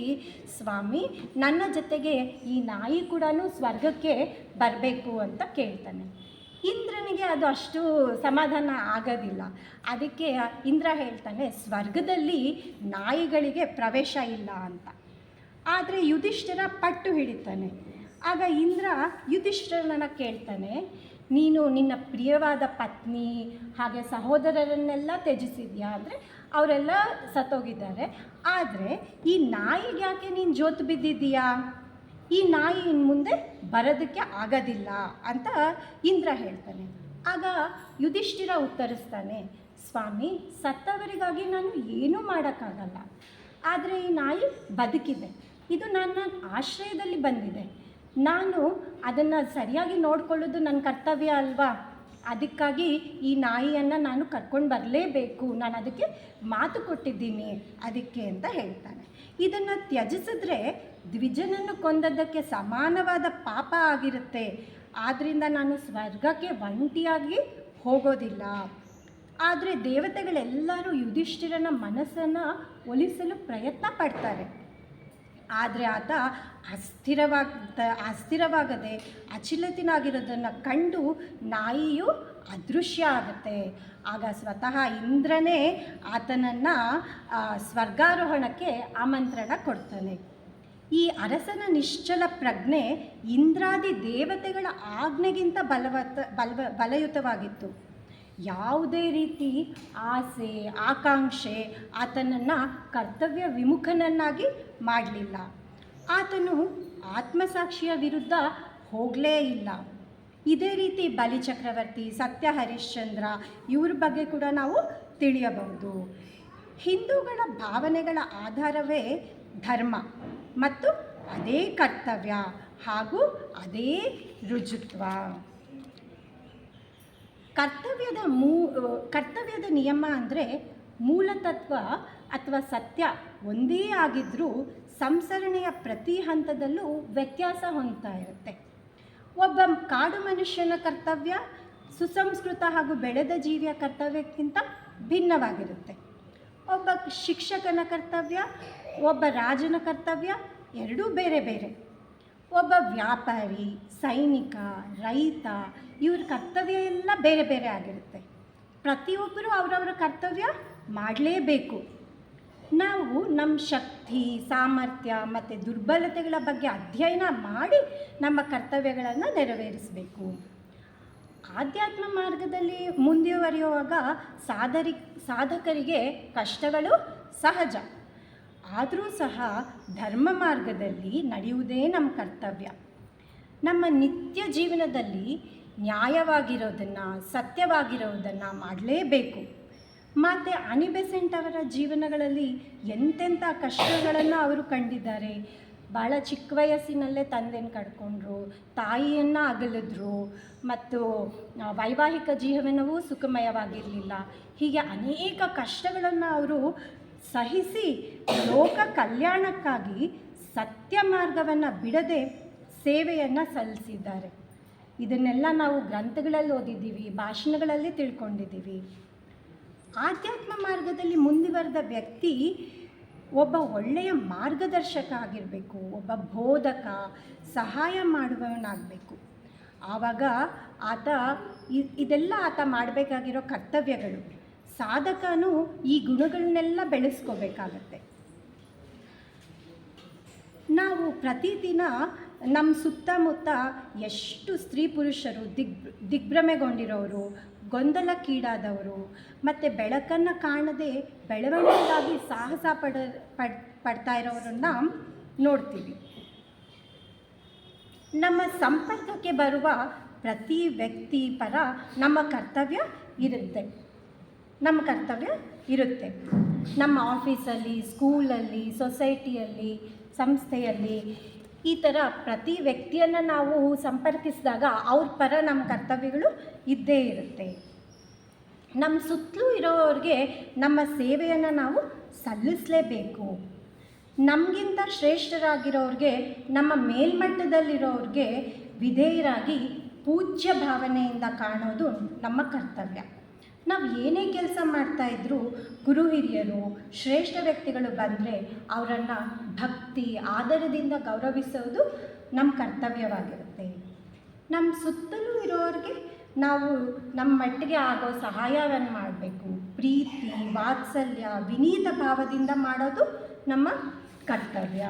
ಸ್ವಾಮಿ, ನನ್ನ ಜೊತೆಗೆ ಈ ನಾಯಿ ಕೂಡ ಸ್ವರ್ಗಕ್ಕೆ ಬರಬೇಕು ಅಂತ ಕೇಳ್ತಾನೆ. ಇಂದ್ರನಿಗೆ ಅದು ಅಷ್ಟು ಸಮಾಧಾನ ಆಗೋದಿಲ್ಲ. ಅದಕ್ಕೆ ಇಂದ್ರ ಹೇಳ್ತಾನೆ, ಸ್ವರ್ಗದಲ್ಲಿ ನಾಯಿಗಳಿಗೆ ಪ್ರವೇಶ ಇಲ್ಲ ಅಂತ. ಆದರೆ ಯುಧಿಷ್ಠಿರ ಪಟ್ಟು ಹಿಡಿತಾನೆ. ಆಗ ಇಂದ್ರ ಯುಧಿಷ್ಠಿರನನ್ನು ಕೇಳ್ತಾನೆ, ನೀನು ನಿನ್ನ ಪ್ರಿಯವಾದ ಪತ್ನಿ ಹಾಗೆ ಸಹೋದರರನ್ನೆಲ್ಲ ತ್ಯಜಿಸಿದ್ಯಾ? ಅಂದರೆ ಅವರೆಲ್ಲ ಸತ್ತೋಗಿದ್ದಾರೆ, ಆದರೆ ಈ ನಾಯಿಗೆ ಯಾಕೆ ನೀನು ಜೋತು ಬಿದ್ದಿದ್ದೀಯಾ? ಈ ನಾಯಿ ಇನ್ನು ಮುಂದೆ ಬರೋದಕ್ಕೆ ಆಗೋದಿಲ್ಲ ಅಂತ ಇಂದ್ರ ಹೇಳ್ತಾನೆ. ಆಗ ಯುಧಿಷ್ಠಿರ ಉತ್ತರಿಸ್ತಾನೆ, ಸ್ವಾಮಿ, ಸತ್ತವರಿಗಾಗಿ ನಾನು ಏನೂ ಮಾಡೋಕ್ಕಾಗಲ್ಲ, ಆದರೆ ಈ ನಾಯಿ ಬದುಕಿದೆ, ಇದು ನನ್ನ ಆಶ್ರಯದಲ್ಲಿ ಬಂದಿದೆ, ನಾನು ಅದನ್ನು ಸರಿಯಾಗಿ ನೋಡಿಕೊಳ್ಳೋದು ನನ್ನ ಕರ್ತವ್ಯ ಅಲ್ವಾ? ಅದಕ್ಕಾಗಿ ಈ ನಾಯಿಯನ್ನು ನಾನು ಕರ್ಕೊಂಡು ಬರಲೇಬೇಕು, ನಾನು ಅದಕ್ಕೆ ಮಾತು ಕೊಟ್ಟಿದ್ದೀನಿ ಅದಕ್ಕೆ ಅಂತ ಹೇಳ್ತಾನೆ. ಇದನ್ನು ತ್ಯಜಿಸಿದ್ರೆ ದ್ವಿಜನನ್ನು ಕೊಂದದ್ದಕ್ಕೆ ಸಮಾನವಾದ ಪಾಪ ಆಗಿರುತ್ತೆ. ಆದ್ದರಿಂದ ನಾನು ಸ್ವರ್ಗಕ್ಕೆ ಒಂಟಿಯಾಗಿ ಹೋಗೋದಿಲ್ಲ. ಆದರೆ ದೇವತೆಗಳೆಲ್ಲರೂ ಯುಧಿಷ್ಠಿರನ ಮನಸ್ಸನ್ನು ಒಲಿಸಲು ಪ್ರಯತ್ನ ಪಡ್ತಾರೆ. ಆದರೆ ಆತ ಅಸ್ಥಿರವಾಗದೆ ಅಚಲಿತನಾಗಿರೋದನ್ನು ಕಂಡು ನಾಯಿಯು ಅದೃಶ್ಯ ಆಗುತ್ತೆ. ಆಗ ಸ್ವತಃ ಇಂದ್ರನೇ ಆತನನ್ನು ಸ್ವರ್ಗಾರೋಹಣಕ್ಕೆ ಆಮಂತ್ರಣ ಕೊಡ್ತಾನೆ. ಈ ಅರಸನ ನಿಶ್ಚಲ ಪ್ರಜ್ಞೆ ಇಂದ್ರಾದಿ ದೇವತೆಗಳ ಆಜ್ಞೆಗಿಂತ ಬಲಯುತವಾಗಿತ್ತು. ಯಾವುದೇ ರೀತಿ ಆಸೆ ಆಕಾಂಕ್ಷೆ ಆತನನ್ನು ಕರ್ತವ್ಯ ವಿಮುಖನನ್ನಾಗಿ ಮಾಡಲಿಲ್ಲ. ಆತನು ಆತ್ಮಸಾಕ್ಷಿಯ ವಿರುದ್ಧ ಹೋಗಲೇ ಇಲ್ಲ. ಇದೇ ರೀತಿ ಬಲಿಚಕ್ರವರ್ತಿ, ಸತ್ಯ ಹರಿಶ್ಚಂದ್ರ ಇವ್ರ ಬಗ್ಗೆ ಕೂಡ ನಾವು ತಿಳಿಯಬಹುದು. ಹಿಂದೂಗಳ ಭಾವನೆಗಳ ಆಧಾರವೇ ಧರ್ಮ ಮತ್ತು ಅದೇ ಕರ್ತವ್ಯ ಹಾಗೂ ಅದೇ ರುಜುತ್ವ. ಕರ್ತವ್ಯದ ನಿಯಮ ಅಂದರೆ ಮೂಲತತ್ವ ಅಥವಾ ಸತ್ಯ ಒಂದೇ ಆಗಿದ್ದರೂ ಸಂಸರಣೆಯ ಪ್ರತಿ ಹಂತದಲ್ಲೂ ವ್ಯತ್ಯಾಸ ಹೊಂದ್ತಾ ಇರುತ್ತೆ. ಒಬ್ಬ ಕಾಡು ಮನುಷ್ಯನ ಕರ್ತವ್ಯ ಸುಸಂಸ್ಕೃತ ಹಾಗೂ ಬೆಳೆದ ಜೀವಿಯ ಕರ್ತವ್ಯಕ್ಕಿಂತ ಭಿನ್ನವಾಗಿರುತ್ತೆ. ಒಬ್ಬ ಶಿಕ್ಷಕನ ಕರ್ತವ್ಯ, ಒಬ್ಬ ರಾಜನ ಕರ್ತವ್ಯ ಎರಡೂ ಬೇರೆ ಬೇರೆ. ಒಬ್ಬ ವ್ಯಾಪಾರಿ, ಸೈನಿಕ, ರೈತ ಇವ್ರ ಕರ್ತವ್ಯ ಎಲ್ಲ ಬೇರೆ ಬೇರೆ ಆಗಿರುತ್ತೆ. ಪ್ರತಿಯೊಬ್ಬರೂ ಅವರವರ ಕರ್ತವ್ಯ ಮಾಡಲೇಬೇಕು. ನಾವು ನಮ್ಮ ಶಕ್ತಿ, ಸಾಮರ್ಥ್ಯ ಮತ್ತು ದುರ್ಬಲತೆಗಳ ಬಗ್ಗೆ ಅಧ್ಯಯನ ಮಾಡಿ ನಮ್ಮ ಕರ್ತವ್ಯಗಳನ್ನು ನೆರವೇರಿಸಬೇಕು. ಆಧ್ಯಾತ್ಮ ಮಾರ್ಗದಲ್ಲಿ ಮುಂದುವರಿಯುವಾಗ ಸಾಧಕರಿಗೆ ಕಷ್ಟಗಳು ಸಹಜ. ಆದರೂ ಸಹ ಧರ್ಮ ಮಾರ್ಗದಲ್ಲಿ ನಡೆಯುವುದೇ ನಮ್ಮ ಕರ್ತವ್ಯ. ನಮ್ಮ ನಿತ್ಯ ಜೀವನದಲ್ಲಿ ನ್ಯಾಯವಾಗಿರೋದನ್ನು, ಸತ್ಯವಾಗಿರೋದನ್ನು ಮಾಡಲೇಬೇಕು. ಮತ್ತು ಅನಿ ಬೆಸೆಂಟ್ ಅವರ ಜೀವನಗಳಲ್ಲಿ ಎಂತೆಂಥ ಕಷ್ಟಗಳನ್ನು ಅವರು ಕಂಡಿದ್ದಾರೆ. ಭಾಳ ಚಿಕ್ಕ ವಯಸ್ಸಿನಲ್ಲೇ ತಂದೆನ ಕಳ್ಕೊಂಡ್ರು, ತಾಯಿಯನ್ನು ಅಗಲಿದ್ರು, ಮತ್ತು ವೈವಾಹಿಕ ಜೀವನವೂ ಸುಖಮಯವಾಗಿರಲಿಲ್ಲ. ಹೀಗೆ ಅನೇಕ ಕಷ್ಟಗಳನ್ನು ಅವರು ಸಹಿಸಿ ಲೋಕ ಕಲ್ಯಾಣಕ್ಕಾಗಿ ಸತ್ಯ ಮಾರ್ಗವನ್ನು ಬಿಡದೆ ಸೇವೆಯನ್ನು ಸಲ್ಲಿಸಿದ್ದಾರೆ. ಇದನ್ನೆಲ್ಲ ನಾವು ಗ್ರಂಥಗಳಲ್ಲಿ ಓದಿದ್ದೀವಿ, ಭಾಷಣಗಳಲ್ಲಿ ತಿಳ್ಕೊಂಡಿದ್ದೀವಿ. ಆಧ್ಯಾತ್ಮ ಮಾರ್ಗದಲ್ಲಿ ಮುಂದುವರೆದ ವ್ಯಕ್ತಿ ಒಬ್ಬ ಒಳ್ಳೆಯ ಮಾರ್ಗದರ್ಶಕ ಆಗಿರಬೇಕು, ಒಬ್ಬ ಬೋಧಕ, ಸಹಾಯ ಮಾಡುವವನಾಗಬೇಕು. ಆವಾಗ ಆತ ಇದೆಲ್ಲ ಆತ ಮಾಡಬೇಕಾಗಿರೋ ಕರ್ತವ್ಯಗಳು. ಸಾಧಕನು ಈ ಗುಣಗಳನ್ನೆಲ್ಲ ಬೆಳೆಸ್ಕೋಬೇಕಾಗತ್ತೆ. ನಾವು ಪ್ರತಿದಿನ ನಮ್ಮ ಸುತ್ತಮುತ್ತ ಎಷ್ಟು ಸ್ತ್ರೀ ಪುರುಷರು ದಿಗ್ಭ್ರಮೆಗೊಂಡಿರೋರು, ಗೊಂದಲಕ್ಕೀಡಾದವರು, ಮತ್ತು ಬೆಳಕನ್ನು ಕಾಣದೆ ಬೆಳವಣಿಗೆಗಾಗಿ ಸಾಹಸ ಪಡ್ತಾ ಇರೋರನ್ನು ನೋಡ್ತೀವಿ. ನಮ್ಮ ಸಂಪರ್ಕಕ್ಕೆ ಬರುವ ಪ್ರತಿ ವ್ಯಕ್ತಿ ಪರ ನಮ್ಮ ಕರ್ತವ್ಯ ಇರುತ್ತೆ. ನಮ್ಮ ಆಫೀಸಲ್ಲಿ, ಸ್ಕೂಲಲ್ಲಿ, ಸೊಸೈಟಿಯಲ್ಲಿ, ಸಂಸ್ಥೆಯಲ್ಲಿ ಈ ಥರ ಪ್ರತಿ ವ್ಯಕ್ತಿಯನ್ನು ನಾವು ಸಂಪರ್ಕಿಸಿದಾಗ ಅವ್ರ ಪರ ನಮ್ಮ ಕರ್ತವ್ಯಗಳು ಇದ್ದೇ ಇರುತ್ತೆ. ನಮ್ಮ ಸುತ್ತಲೂ ಇರೋರಿಗೆ ನಮ್ಮ ಸೇವೆಯನ್ನು ನಾವು ಸಲ್ಲಿಸಲೇಬೇಕು. ನಮಗಿಂತ ಶ್ರೇಷ್ಠರಾಗಿರೋರಿಗೆ, ನಮ್ಮ ಮೇಲ್ಮಟ್ಟದಲ್ಲಿರೋರಿಗೆ ವಿಧೇಯರಾಗಿ ಪೂಜ್ಯ ಭಾವನೆಯಿಂದ ಕಾಣೋದು ನಮ್ಮ ಕರ್ತವ್ಯ. ನಾವು ಏನೇ ಕೆಲಸ ಮಾಡ್ತಾಯಿದ್ರೂ ಗುರು ಹಿರಿಯರು, ಶ್ರೇಷ್ಠ ವ್ಯಕ್ತಿಗಳು ಬಂದರೆ ಅವರನ್ನು ಭಕ್ತಿ ಆದರದಿಂದ ಗೌರವಿಸೋದು ನಮ್ಮ ಕರ್ತವ್ಯವಾಗಿರುತ್ತೆ. ನಮ್ಮ ಸುತ್ತಲೂ ಇರೋರಿಗೆ ನಾವು ನಮ್ಮ ಮಟ್ಟಿಗೆ ಆಗೋ ಸಹಾಯವನ್ನು ಮಾಡಬೇಕು. ಪ್ರೀತಿ, ವಾತ್ಸಲ್ಯ, ವಿನೀತ ಭಾವದಿಂದ ಮಾಡೋದು ನಮ್ಮ ಕರ್ತವ್ಯ.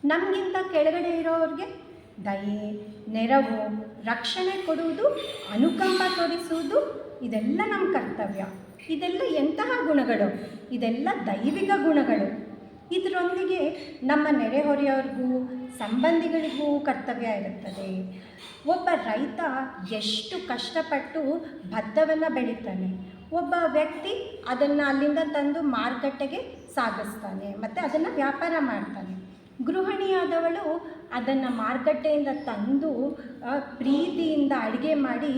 ನಮಗಿಂತ ಕೆಳಗಡೆ ಇರೋರಿಗೆ ದಯೆ, ನೆರವು, ರಕ್ಷಣೆ ಕೊಡುವುದು, ಅನುಕಂಪ ತೋರಿಸುವುದು ಇದೆಲ್ಲ ನಮ್ಮ ಕರ್ತವ್ಯ. ಇದೆಲ್ಲ ಎಂತಹ ಗುಣಗಳು? ಇದೆಲ್ಲ ದೈವಿಕ ಗುಣಗಳು. ಇದರೊಂದಿಗೆ ನಮ್ಮ ನೆರೆಹೊರೆಯವ್ರಿಗೂ ಸಂಬಂಧಿಗಳಿಗೂ ಕರ್ತವ್ಯ ಇರುತ್ತದೆ. ಒಬ್ಬ ರೈತ ಎಷ್ಟು ಕಷ್ಟಪಟ್ಟು ಭತ್ತವನ್ನು ಬೆಳೀತಾನೆ, ಒಬ್ಬ ವ್ಯಕ್ತಿ ಅದನ್ನು ಅಲ್ಲಿಂದ ತಂದು ಮಾರುಕಟ್ಟೆಗೆ ಸಾಗಿಸ್ತಾನೆ ಮತ್ತು ಅದನ್ನು ವ್ಯಾಪಾರ ಮಾಡ್ತಾನೆ. ಗೃಹಿಣಿಯಾದವಳು ಅದನ್ನು ಮಾರುಕಟ್ಟೆಯಿಂದ ತಂದು ಪ್ರೀತಿಯಿಂದ ಅಡುಗೆ ಮಾಡಿ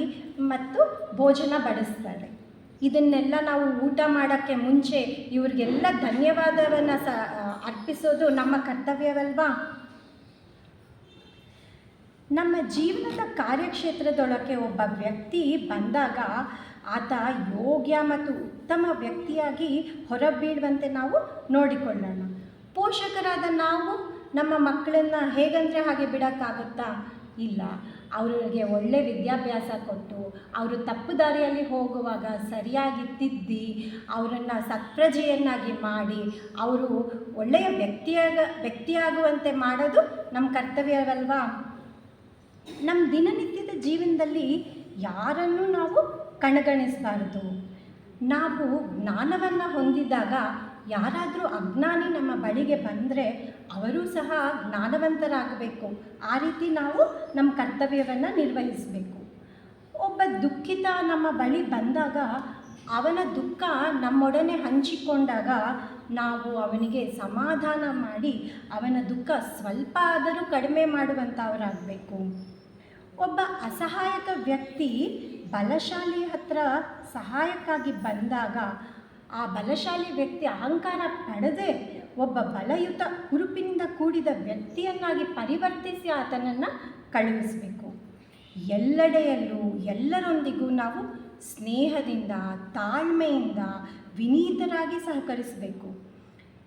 ಮತ್ತು ಭೋಜನ ಬಡಿಸ್ತಾಳೆ. ಇದನ್ನೆಲ್ಲ ನಾವು ಊಟ ಮಾಡೋಕ್ಕೆ ಮುಂಚೆ ಇವ್ರಿಗೆಲ್ಲ ಧನ್ಯವಾದವನ್ನು ಅರ್ಪಿಸೋದು ನಮ್ಮ ಕರ್ತವ್ಯವಲ್ವಾ? ನಮ್ಮ ಜೀವನದ ಕಾರ್ಯಕ್ಷೇತ್ರದೊಳಗೆ ಒಬ್ಬ ವ್ಯಕ್ತಿ ಬಂದಾಗ ಆತ ಯೋಗ್ಯ ಮತ್ತು ಉತ್ತಮ ವ್ಯಕ್ತಿಯಾಗಿ ಹೊರಬೀಳುವಂತೆ ನಾವು ನೋಡಿಕೊಳ್ಳೋಣ. ಪೋಷಕರಾದ ನಾವು ನಮ್ಮ ಮಕ್ಕಳನ್ನು ಹೇಗಂದರೆ ಹಾಗೆ ಬಿಡೋಕ್ಕಾಗುತ್ತಾ? ಇಲ್ಲ. ಅವರಿಗೆ ಒಳ್ಳೆಯ ವಿದ್ಯಾಭ್ಯಾಸ ಕೊಟ್ಟು ಅವರು ತಪ್ಪು ದಾರಿಯಲ್ಲಿ ಹೋಗುವಾಗ ಸರಿಯಾಗಿ ತಿದ್ದಿ ಅವರನ್ನು ಸತ್ಪ್ರಜೆಯನ್ನಾಗಿ ಮಾಡಿ ಅವರು ಒಳ್ಳೆಯ ವ್ಯಕ್ತಿಯಾಗುವಂತೆ ಮಾಡೋದು ನಮ್ಮ ಕರ್ತವ್ಯವಲ್ವಾ? ನಮ್ಮ ದಿನನಿತ್ಯದ ಜೀವನದಲ್ಲಿ ಯಾರನ್ನೂ ನಾವು ಕಡೆಗಣಿಸಬಾರ್ದು. ನಾವು ಜ್ಞಾನವನ್ನು ಹೊಂದಿದಾಗ ಯಾರಾದರೂ ಅಜ್ಞಾನಿ ನಮ್ಮ ಬಳಿಗೆ ಬಂದರೆ ಅವರೂ ಸಹ ಜ್ಞಾನವಂತರಾಗಬೇಕು. ಆ ರೀತಿ ನಾವು ನಮ್ಮ ಕರ್ತವ್ಯವನ್ನು ನಿರ್ವಹಿಸಬೇಕು. ಒಬ್ಬ ದುಃಖಿತ ನಮ್ಮ ಬಳಿ ಬಂದಾಗ ಅವನ ದುಃಖ ನಮ್ಮೊಡನೆ ಹಂಚಿಕೊಂಡಾಗ ನಾವು ಅವನಿಗೆ ಸಮಾಧಾನ ಮಾಡಿ ಅವನ ದುಃಖ ಸ್ವಲ್ಪ ಆದರೂ ಕಡಿಮೆ ಮಾಡುವಂಥವರಾಗಬೇಕು. ಒಬ್ಬ ಅಸಹಾಯಕ ವ್ಯಕ್ತಿ ಬಲಶಾಲಿ ಹತ್ರ ಸಹಾಯಕ್ಕಾಗಿ ಬಂದಾಗ ಆ ಬಲಶಾಲಿ ವ್ಯಕ್ತಿ ಅಹಂಕಾರ ಪಡೆದೇ ಒಬ್ಬ ಬಲಯುತ ಹುರುಪಿನಿಂದ ಕೂಡಿದ ವ್ಯಕ್ತಿಯನ್ನಾಗಿ ಪರಿವರ್ತಿಸಿ ಆತನನ್ನು ಕಳುಹಿಸಬೇಕು. ಎಲ್ಲೆಡೆಯಲ್ಲೂ ಎಲ್ಲರೊಂದಿಗೂ ನಾವು ಸ್ನೇಹದಿಂದ, ತಾಳ್ಮೆಯಿಂದ, ವಿನೀತರಾಗಿ ಸಹಕರಿಸಬೇಕು.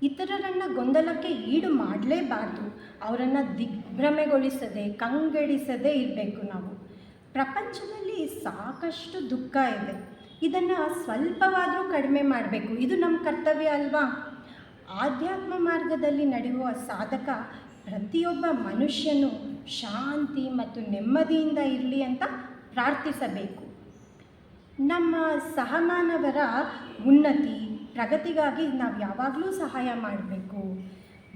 ಇತರರನ್ನು ಗೊಂದಲಕ್ಕೆ ಈಡು ಮಾಡಲೇಬಾರ್ದು. ಅವರನ್ನು ದಿಗ್ಭ್ರಮೆಗೊಳಿಸದೆ, ಕಂಗೆಡಿಸದೇ ಇರಬೇಕು. ನಾವು ಪ್ರಪಂಚದಲ್ಲಿ ಸಾಕಷ್ಟು ದುಃಖ ಇದೆ. ಇದನ್ನು ಸ್ವಲ್ಪವಾದರೂ ಕಡಿಮೆ ಮಾಡಬೇಕು. ಇದು ನಮ್ಮ ಕರ್ತವ್ಯ ಅಲ್ವಾ? ಆಧ್ಯಾತ್ಮ ಮಾರ್ಗದಲ್ಲಿ ನಡೆಯುವ ಸಾಧಕ ಪ್ರತಿಯೊಬ್ಬ ಮನುಷ್ಯನು ಶಾಂತಿ ಮತ್ತು ನೆಮ್ಮದಿಯಿಂದ ಇರಲಿ ಅಂತ ಪ್ರಾರ್ಥಿಸಬೇಕು. ನಮ್ಮ ಸಹಮಾನವರ ಉನ್ನತಿ, ಪ್ರಗತಿಗಾಗಿ ನಾವು ಯಾವಾಗಲೂ ಸಹಾಯ ಮಾಡಬೇಕು.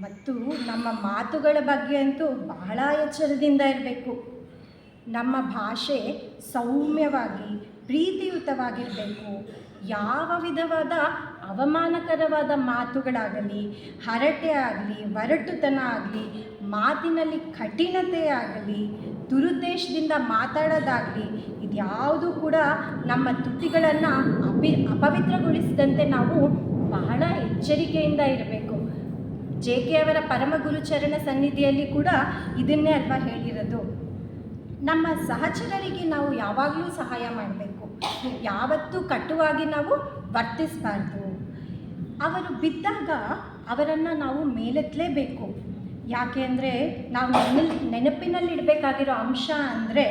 ಮತ್ತು ನಮ್ಮ ಮಾತುಗಳ ಬಗ್ಗೆ ಅಂತೂ ಬಹಳ ಎಚ್ಚರದಿಂದ ಇರಬೇಕು. ನಮ್ಮ ಭಾಷೆ ಸೌಮ್ಯವಾಗಿ, ಪ್ರೀತಿಯುತವಾಗಿರಬೇಕು. ಯಾವ ವಿಧವಾದ ಅವಮಾನಕರವಾದ ಮಾತುಗಳಾಗಲಿ, ಹರಟೆ ಆಗಲಿ, ಒರಟುತನ ಆಗಲಿ, ಮಾತಿನಲ್ಲಿ ಕಠಿಣತೆ ಆಗಲಿ, ದುರುದ್ದೇಶದಿಂದ ಮಾತಾಡೋದಾಗಲಿ, ಇದ್ಯಾವುದೂ ಕೂಡ ನಮ್ಮ ತುಟಿಗಳನ್ನು ಅಪವಿತ್ರಗೊಳಿಸಿದಂತೆ ನಾವು ಬಹಳ ಎಚ್ಚರಿಕೆಯಿಂದ ಇರಬೇಕು. JK ಅವರ ಪರಮ ಗುರುಚರಣ ಸನ್ನಿಧಿಯಲ್ಲಿ ಕೂಡ ಇದನ್ನೇ ಅಲ್ವಾ ಹೇಳಿರೋದು. ನಮ್ಮ ಸಹಚರರಿಗೆ ನಾವು ಯಾವಾಗಲೂ ಸಹಾಯ ಮಾಡಬೇಕು. ಯಾವತ್ತೂ ಕಟುವಾಗಿ ನಾವು ವರ್ತಿಸಬಾರ್ದು. ಅವರು ಬಿದ್ದಾಗ ಅವರನ್ನು ನಾವು ಮೇಲೆತ್ತಲೇಬೇಕು. ಯಾಕೆ ಅಂದರೆ ನಾವು ನೆನಪಿನಲ್ಲಿಡಬೇಕಾಗಿರೋ ಅಂಶ ಅಂದರೆ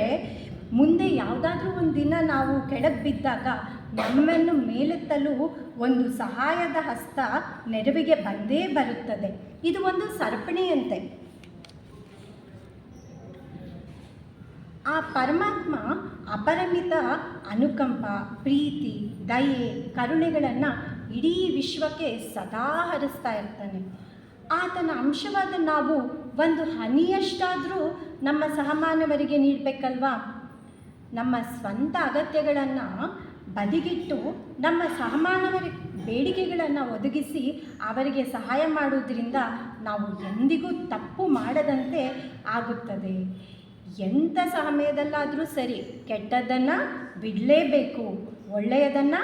ಮುಂದೆ ಯಾವುದಾದ್ರೂ ಒಂದು ದಿನ ನಾವು ಕೆಳಗೆ ಬಿದ್ದಾಗ ನಮ್ಮನ್ನು ಮೇಲೆತ್ತಲು ಒಂದು ಸಹಾಯದ ಹಸ್ತ ನೆರವಿಗೆ ಬಂದೇ ಬರುತ್ತದೆ. ಇದು ಒಂದು ಸರಪಣಿಯಂತೆ. ಆ ಪರಮಾತ್ಮ ಅಪರಿಮಿತ ಅನುಕಂಪ, ಪ್ರೀತಿ, ದಯೆ, ಕರುಣೆಗಳನ್ನು ಇಡೀ ವಿಶ್ವಕ್ಕೆ ಸದಾ ಹರಿಸ್ತಾ ಇರ್ತಾನೆ. ಆತನ ಅಂಶವಾದ ನಾವು ಒಂದು ಹನಿಯಷ್ಟಾದರೂ ನಮ್ಮ ಸಹಮಾನವರಿಗೆ ನೀಡಬೇಕಲ್ವಾ? ನಮ್ಮ ಸ್ವಂತ ಅಗತ್ಯಗಳನ್ನು ಬದಿಗಿಟ್ಟು ನಮ್ಮ ಸಹಮಾನವರ ಬೇಡಿಕೆಗಳನ್ನು ಒದಗಿಸಿ ಅವರಿಗೆ ಸಹಾಯ ಮಾಡುವುದರಿಂದ ನಾವು ಎಂದಿಗೂ ತಪ್ಪು ಮಾಡದಂತೆ ಆಗುತ್ತದೆ. ಎಂಥ ಸಮಯದಲ್ಲಾದರೂ ಸರಿ, ಕೆಟ್ಟದ್ದನ್ನು ಬಿಡಲೇಬೇಕು, ಒಳ್ಳೆಯದನ್ನು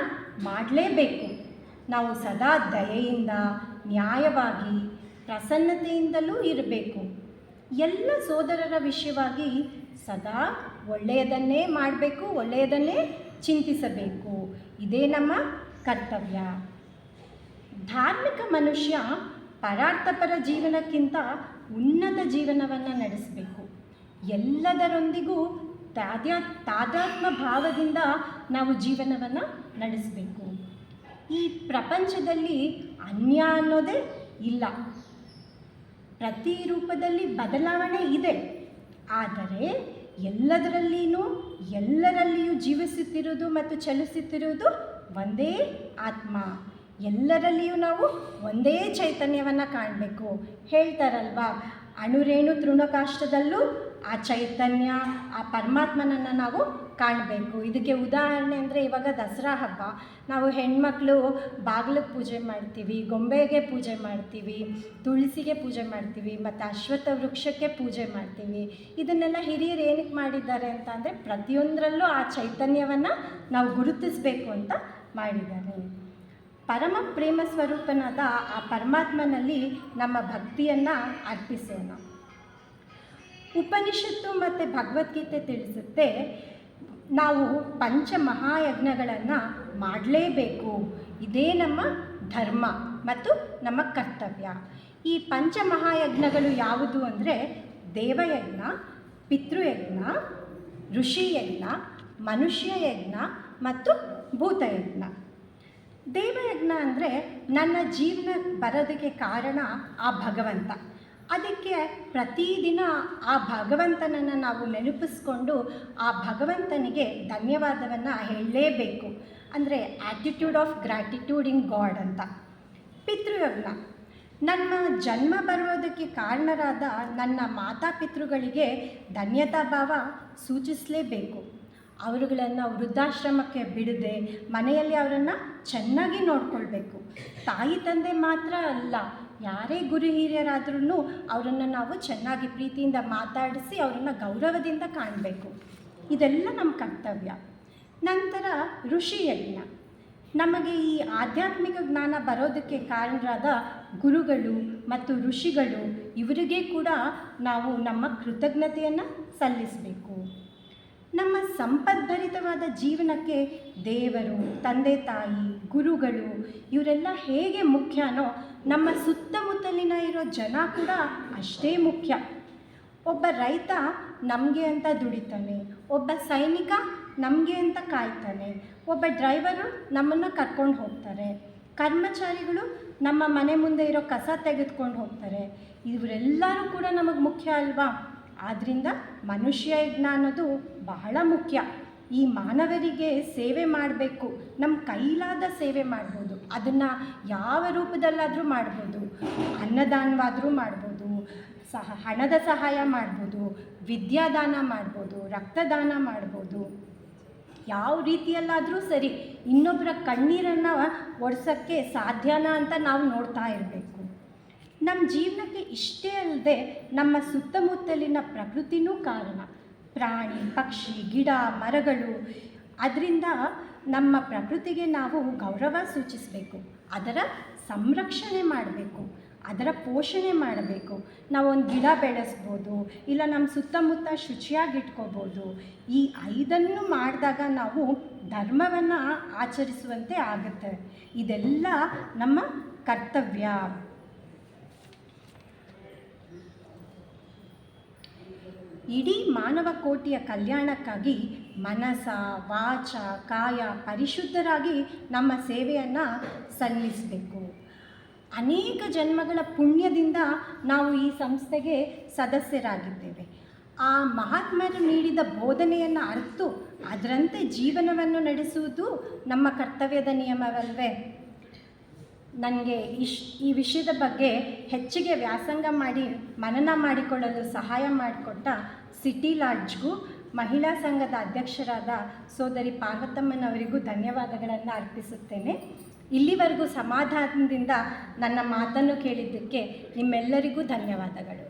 ಮಾಡಲೇಬೇಕು. ನಾವು ಸದಾ ದಯೆಯಿಂದ, ನ್ಯಾಯವಾಗಿ, ಪ್ರಸನ್ನತೆಯಿಂದಲೂ ಇರಬೇಕು. ಎಲ್ಲ ಸೋದರರ ವಿಷಯವಾಗಿ ಸದಾ ಒಳ್ಳೆಯದನ್ನೇ ಮಾಡಬೇಕು, ಒಳ್ಳೆಯದನ್ನೇ ಚಿಂತಿಸಬೇಕು. ಇದೇ ನಮ್ಮ ಕರ್ತವ್ಯ. ಧಾರ್ಮಿಕ ಮನುಷ್ಯ ಪರಾರ್ಥಪರ ಜೀವನಕ್ಕಿಂತ ಉನ್ನತ ಜೀವನವನ್ನು ನಡೆಸಬೇಕು. ಎಲ್ಲದರೊಂದಿಗೂ ತಾದಾತ್ಮ ಭಾವದಿಂದ ನಾವು ಜೀವನವನ್ನು ನಡೆಸಬೇಕು. ಈ ಪ್ರಪಂಚದಲ್ಲಿ ಅನ್ಯ ಅನ್ನೋದೇ ಇಲ್ಲ. ಪ್ರತಿ ರೂಪದಲ್ಲಿ ಬದಲಾವಣೆ ಇದೆ. ಆದರೆ ಎಲ್ಲರಲ್ಲಿಯೂ ಜೀವಿಸುತ್ತಿರುವುದು ಮತ್ತು ಚಲಿಸುತ್ತಿರುವುದು ಒಂದೇ ಆತ್ಮ. ಎಲ್ಲರಲ್ಲಿಯೂ ನಾವು ಒಂದೇ ಚೈತನ್ಯವನ್ನು ಕಾಣಬೇಕು. ಹೇಳ್ತಾರಲ್ವಾ, ಅಣುರೇಣು ತೃಣಕಾಷ್ಟದಲ್ಲೂ ಆ ಚೈತನ್ಯ, ಆ ಪರಮಾತ್ಮನನ್ನು ನಾವು ಕಾಣಬೇಕು. ಇದಕ್ಕೆ ಉದಾಹರಣೆ ಅಂದರೆ ಇವಾಗ ದಸರಾ ಹಬ್ಬ, ನಾವು ಹೆಣ್ಮಕ್ಳು ಬಾಗಿಲಿಗೆ ಪೂಜೆ ಮಾಡ್ತೀವಿ, ಗೊಂಬೆಗೆ ಪೂಜೆ ಮಾಡ್ತೀವಿ, ತುಳಸಿಗೆ ಪೂಜೆ ಮಾಡ್ತೀವಿ, ಮತ್ತು ಅಶ್ವತ್ಥ ವೃಕ್ಷಕ್ಕೆ ಪೂಜೆ ಮಾಡ್ತೀವಿ. ಇದನ್ನೆಲ್ಲ ಹಿರಿಯರು ಏನಕ್ಕೆ ಮಾಡಿದ್ದಾರೆ ಅಂತ ಅಂದರೆ ಪ್ರತಿಯೊಂದರಲ್ಲೂ ಆ ಚೈತನ್ಯವನ್ನು ನಾವು ಗುರುತಿಸಬೇಕು ಅಂತ ಮಾಡಿದ್ದಾರೆ. ಪರಮ ಪ್ರೇಮ ಸ್ವರೂಪನಾದ ಆ ಪರಮಾತ್ಮನಲ್ಲಿ ನಮ್ಮ ಭಕ್ತಿಯನ್ನು ಅರ್ಪಿಸೋಣ. ಉಪನಿಷತ್ತು ಮತ್ತು ಭಗವದ್ಗೀತೆ ತಿಳಿಸುತ್ತೆ, ನಾವು ಪಂಚಮಹಾಯಜ್ಞಗಳನ್ನು ಮಾಡಲೇಬೇಕು. ಇದೇ ನಮ್ಮ ಧರ್ಮ ಮತ್ತು ನಮ್ಮ ಕರ್ತವ್ಯ. ಈ ಪಂಚಮಹಾಯಜ್ಞಗಳು ಯಾವುದು ಅಂದರೆ ದೇವಯಜ್ಞ, ಪಿತೃಯಜ್ಞ, ಋಷಿಯಜ್ಞ, ಮನುಷ್ಯಯಜ್ಞ ಮತ್ತು ಭೂತಯಜ್ಞ. ದೇವಯಜ್ಞ ಅಂದರೆ ನನ್ನ ಜೀವನ ಬರೋದಕ್ಕೆ ಕಾರಣ ಆ ಭಗವಂತ. ಅದಕ್ಕೆ ಪ್ರತಿದಿನ ಆ ಭಗವಂತನನ್ನು ನಾವು ನೆನಪಿಸ್ಕೊಂಡು ಆ ಭಗವಂತನಿಗೆ ಧನ್ಯವಾದವನ್ನು ಹೇಳಲೇಬೇಕು. ಅಂದರೆ attitude of gratitude in god ಅಂತ. ಪಿತೃಯಜ್ಞ, ನನ್ನ ಜನ್ಮ ಬರುವುದಕ್ಕೆ ಕಾರಣರಾದ ನನ್ನ ಮಾತಾಪಿತೃಗಳಿಗೆ ಧನ್ಯತಾ ಭಾವ ಸೂಚಿಸಲೇಬೇಕು. ಅವರುಗಳನ್ನು ವೃದ್ಧಾಶ್ರಮಕ್ಕೆ ಬಿಡದೆ ಮನೆಯಲ್ಲಿ ಅವರನ್ನು ಚೆನ್ನಾಗಿ ನೋಡಿಕೊಳ್ಬೇಕು. ತಾಯಿ ತಂದೆ ಮಾತ್ರ ಅಲ್ಲ, ಯಾರೇ ಗುರು ಹಿರಿಯರಾದ್ರೂ ಅವರನ್ನು ನಾವು ಚೆನ್ನಾಗಿ ಪ್ರೀತಿಯಿಂದ ಮಾತಾಡಿಸಿ ಅವರನ್ನು ಗೌರವದಿಂದ ಕಾಣಬೇಕು. ಇದೆಲ್ಲ ನಮ್ಮ ಕರ್ತವ್ಯ. ನಂತರ ಋಷಿಯಜ್ಞ, ನಮಗೆ ಈ ಆಧ್ಯಾತ್ಮಿಕ ಜ್ಞಾನ ಬರೋದಕ್ಕೆ ಕಾರಣರಾದ ಗುರುಗಳು ಮತ್ತು ಋಷಿಗಳು, ಇವರಿಗೆ ಕೂಡ ನಾವು ನಮ್ಮ ಕೃತಜ್ಞತೆಯನ್ನು ಸಲ್ಲಿಸಬೇಕು. ನಮ್ಮ ಸಂಪದ್ಭರಿತವಾದ ಜೀವನಕ್ಕೆ ದೇವರು, ತಂದೆ ತಾಯಿ, ಗುರುಗಳು ಇವರೆಲ್ಲ ಹೇಗೆ ಮುಖ್ಯನೋ ನಮ್ಮ ಸುತ್ತಮುತ್ತಲಿನ ಇರೋ ಜನ ಕೂಡ ಅಷ್ಟೇ ಮುಖ್ಯ. ಒಬ್ಬ ರೈತ ನಮಗೆ ಅಂತ ದುಡಿತಾನೆ, ಒಬ್ಬ ಸೈನಿಕ ನಮಗೆ ಅಂತ ಕಾಯ್ತಾನೆ, ಒಬ್ಬ ಡ್ರೈವರು ನಮ್ಮನ್ನು ಕರ್ಕೊಂಡು ಹೋಗ್ತಾರೆ, ಕರ್ಮಚಾರಿಗಳು ನಮ್ಮ ಮನೆ ಮುಂದೆ ಇರೋ ಕಸ ತೆಗೆದುಕೊಂಡು ಹೋಗ್ತಾರೆ. ಇವರೆಲ್ಲರೂ ಕೂಡ ನಮಗೆ ಮುಖ್ಯ ಅಲ್ವಾ? ಆದ್ದರಿಂದ ಮನುಷ್ಯಯಜ್ಞ ಅನ್ನೋದು ಬಹಳ ಮುಖ್ಯ. ಈ ಮಾನವರಿಗೆ ಸೇವೆ ಮಾಡಬೇಕು. ನಮ್ಮ ಕೈಲಾದ ಸೇವೆ ಮಾಡ್ಬೋದು. ಅದನ್ನು ಯಾವ ರೂಪದಲ್ಲಾದರೂ ಮಾಡ್ಬೋದು. ಅನ್ನದಾನವಾದರೂ ಮಾಡ್ಬೋದು, ಹಣದ ಸಹಾಯ ಮಾಡ್ಬೋದು, ವಿದ್ಯಾದಾನ ಮಾಡ್ಬೋದು, ರಕ್ತದಾನ ಮಾಡ್ಬೋದು. ಯಾವ ರೀತಿಯಲ್ಲಾದರೂ ಸರಿ, ಇನ್ನೊಬ್ಬರ ಕಣ್ಣೀರನ್ನು ಒರೆಸೋಕ್ಕೆ ಸಾಧ್ಯನಾ ಅಂತ ನಾವು ನೋಡ್ತಾ ಇರಬೇಕು. ನಮ್ಮ ಜೀವನಕ್ಕೆ ಇಷ್ಟೇ ಅಲ್ಲದೆ ನಮ್ಮ ಸುತ್ತಮುತ್ತಲಿನ ಪ್ರಕೃತಿನೂ ಕಾರಣ. ಪ್ರಾಣಿ, ಪಕ್ಷಿ, ಗಿಡ, ಮರಗಳು, ಅದರಿಂದ ನಮ್ಮ ಪ್ರಕೃತಿಗೆ ನಾವು ಗೌರವ ಸೂಚಿಸಬೇಕು. ಅದರ ಸಂರಕ್ಷಣೆ ಮಾಡಬೇಕು, ಅದರ ಪೋಷಣೆ ಮಾಡಬೇಕು. ನಾವೊಂದು ಗಿಡ ಬೆಳೆಸ್ಬೋದು, ಇಲ್ಲ ನಮ್ಮ ಸುತ್ತಮುತ್ತ ಶುಚಿಯಾಗಿಟ್ಕೋಬೋದು. ಈ 5 ಮಾಡಿದಾಗ ನಾವು ಧರ್ಮವನ್ನು ಆಚರಿಸುವಂತೆ ಆಗುತ್ತೆ. ಇದೆಲ್ಲ ನಮ್ಮ ಕರ್ತವ್ಯ. ಇಡೀ ಮಾನವ ಕೋಟಿಯ ಕಲ್ಯಾಣಕ್ಕಾಗಿ ಮನಸ ವಾಚ ಕಾಯ ಪರಿಶುದ್ಧರಾಗಿ ನಮ್ಮ ಸೇವೆಯನ್ನು ಸಲ್ಲಿಸಬೇಕು. ಅನೇಕ ಜನ್ಮಗಳ ಪುಣ್ಯದಿಂದ ನಾವು ಈ ಸಂಸ್ಥೆಗೆ ಸದಸ್ಯರಾಗಿದ್ದೇವೆ. ಆ ಮಹಾತ್ಮರು ನೀಡಿದ ಬೋಧನೆಯನ್ನು ಅರಿತು ಅದರಂತೆ ಜೀವನವನ್ನು ನಡೆಸುವುದು ನಮ್ಮ ಕರ್ತವ್ಯದ ನಿಯಮವಲ್ವೇ? ನನಗೆ ಈ ವಿಷಯದ ಬಗ್ಗೆ ಹೆಚ್ಚಿಗೆ ವ್ಯಾಸಂಗ ಮಾಡಿ ಮನನ ಮಾಡಿಕೊಳ್ಳಲು ಸಹಾಯ ಮಾಡಿಕೊಟ್ಟ ಸಿಟಿ ಲಾಡ್ಜ್ಗೂ ಮಹಿಳಾ ಸಂಘದ ಅಧ್ಯಕ್ಷರಾದ ಸೋದರಿ ಪಾರ್ವತಮ್ಮನವರಿಗೂ ಧನ್ಯವಾದಗಳನ್ನು ಅರ್ಪಿಸುತ್ತೇನೆ. ಇಲ್ಲಿವರೆಗೂ ಸಮಾಧಾನದಿಂದ ನನ್ನ ಮಾತನ್ನು ಕೇಳಿದ್ದಕ್ಕೆ ನಿಮ್ಮೆಲ್ಲರಿಗೂ ಧನ್ಯವಾದಗಳು.